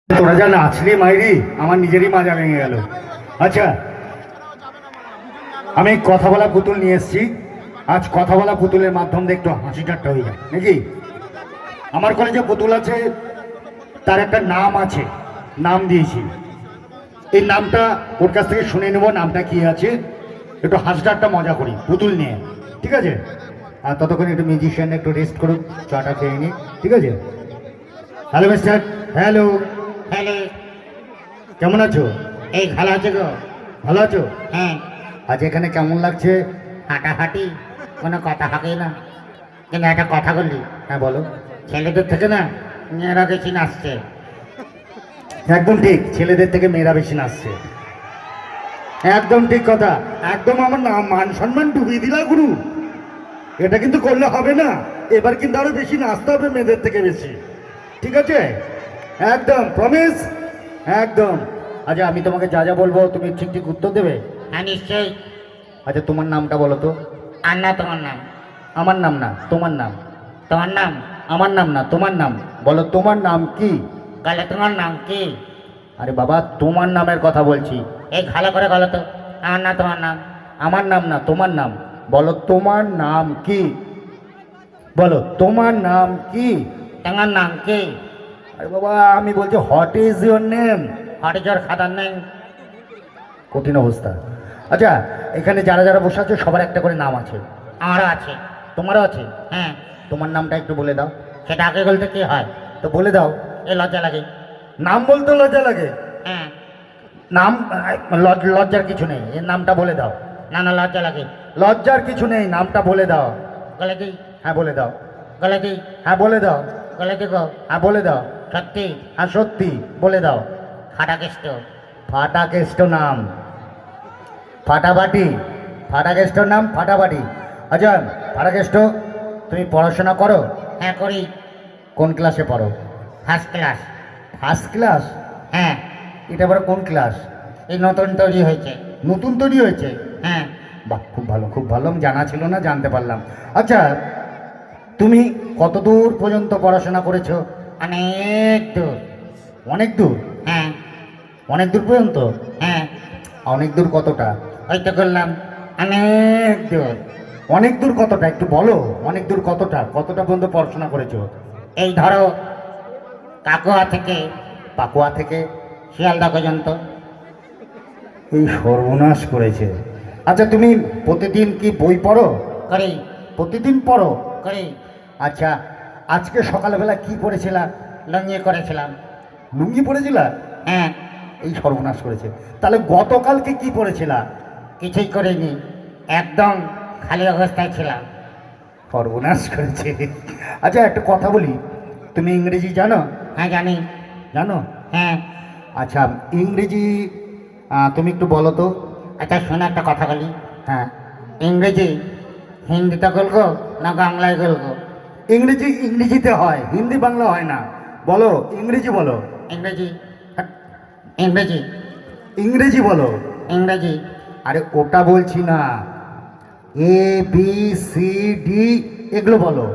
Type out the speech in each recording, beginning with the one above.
তোরা যা নাচলি মাইরি, আমার নিজেরই মাজা ভেঙে গেল। আচ্ছা, আমি কথা বলা পুতুল নিয়ে এসেছি। আজ কথা বলা পুতুলের মাধ্যম দিয়ে একটু হাসি ঠাট্টা হয়ে যায় নাকি? আমার কলেজে পুতুল আছে, তার একটা নাম আছে, নাম দিয়েছি। এই নামটা ওর কাছ থেকে শুনে নেব, নামটা কি আছে, একটু হাসি ঠাট্টা মজা করি পুতুল নিয়ে, ঠিক আছে? আর ততক্ষণ একটু মিউজিশিয়ান একটু রেস্ট করুক, চাটা খেয়ে নিই, ঠিক আছে? Hello mister. হ্যালো। হ্যালো। কেমন আছো? এই ভালো আছে গো। ভালো আছো? হ্যাঁ। আজ এখানে কেমন লাগছে? হাঁটাহাঁটি কোনো কথা হবে না, কিন্তু একটা কথা বললি। হ্যাঁ বলো। ছেলেদের থেকে না মেয়েরা বেশি নাচছে। একদম ঠিক, ছেলেদের থেকে মেয়েরা বেশি নাচছে। একদম ঠিক কথা। একদম আমার নাম মান সম্মান ডুবিয়ে দিলা গুরু। এটা কিন্তু করলে হবে না, এবার কিন্তু আরো বেশি নাচতে হবে মেয়েদের থেকে বেশি, ঠিক আছে? একদম প্রমিস, একদম। আচ্ছা, আমি তোমাকে যা যা বলবো তুমি ঠিক ঠিক উত্তর দেবে। হ্যাঁ নিশ্চয়ই। আচ্ছা, তোমার নামটা বলো তো। আর না তোমার নাম? আমার নাম না, তোমার নাম। তোমার নাম? আমার নাম না, তোমার নাম বলো। তোমার নাম কি? গলে তোমার নাম কি? আরে বাবা, তোমার নামের কথা বলছি। এই ভালো করে বলো তো। আমার না তোমার নাম? আমার নাম না, তোমার নাম বলো। তোমার নাম কি বলো, তোমার নাম কি? তোমার নাম কি? আরে বাবা, আমি বলছি হোয়াট ইজ ইউর নেম। হরিজোর খাদার নেই। কঠিন অবস্থা। আচ্ছা, এখানে যারা যারা বসে আছে সবার একটা করে নাম আছে। আমারও আছে। তোমারও আছে? হ্যাঁ। তোমার নামটা একটু বলে দাও। সেটা আগে বলতে কি হয়? তো বলে দাও। এ লজ্জা লাগে। নাম বলতে লজ্জা লাগে? হ্যাঁ। নাম লজ্জার কিছু নেই, এর নামটা বলে দাও। না না, লজ্জা লাগে। লজ্জার কিছু নেই, নামটা বলে দাও। গলে দিই। হ্যাঁ বলে দাও। গলে দিই। হ্যাঁ বলে দাও। গলে দিব। হ্যাঁ বলে দাও। সত্যি? হ্যাঁ সত্যি বলে দাও। ফাটাকেষ্ট। ফাটাকেষ্ট নাম? ফাটাবাটি? ফাটাকেষ্টর নাম ফাটাবাটি? আচ্ছা ফাটাকেষ্ট, তুমি পড়াশোনা করো? হ্যাঁ করি। কোন ক্লাসে পড়ো? First class. First class? হ্যাঁ। এটা আবার কোন ক্লাস? এই নতুন তৈরি হয়েছে। নতুন তৈরি হয়েছে? হ্যাঁ। বাহ, খুব ভালো খুব ভালো, জানা ছিল না, জানতে পারলাম। আচ্ছা, তুমি কত দূর পর্যন্ত পড়াশোনা করেছো? অনেক দূর। অনেক দূর? হ্যাঁ। অনেক দূর পর্যন্ত? হ্যাঁ। অনেক দূর কতটা? ওই তো করলাম অনেক দূর। অনেক দূর কতটা একটু বলো। অনেক দূর কতটা, কতটা পর্যন্ত পড়াশোনা করেছো? এই ধরো কাকুয়া থেকে পাকুয়া থেকে শিয়ালদা পর্যন্ত। এই সর্বনাশ করেছে। আচ্ছা, তুমি প্রতিদিন কি বই পড়ো? করি। প্রতিদিন পড়ো? করি। আচ্ছা, আজকে সকালবেলা কি পড়েছিলা? লঙ্গি করেছিলাম। লুঙ্গি পড়েছিলা? হ্যাঁ। এই সর্বনাশ করেছে। তাহলে গতকালকে কি পড়েছিলা? কিছুই করিনি, একদম খালি অবস্থায় ছিলাম। সর্বনাশ করেছে। আচ্ছা, একটা কথা বলি, তুমি ইংরেজি জানো? হ্যাঁ জানি। জানো? হ্যাঁ। আচ্ছা, ইংরেজি তুমি একটু বলো তো। আচ্ছা শোনো, একটা কথা বলি। হ্যাঁ। ইংরেজি হিন্দিতে বলবো না বাংলায় বলবো? ইংরেজি ইংরেজিতে হয়, হিন্দি বাংলা হয় না। বলো, ইংরেজি বলো। ইংরেজি। ইংরেজি। ইংরেজি বলো। ইংরেজি। আরে ওটা বলছি না, এ বি সি ডি এগুলো বলো।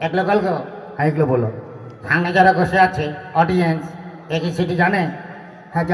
এগুলো বলবো? হ্যাঁ এগুলো বলো। সামনে যারা বসে আছে অডিয়েন্স, এ কি সেটি জানে? হ্যাঁ জানি।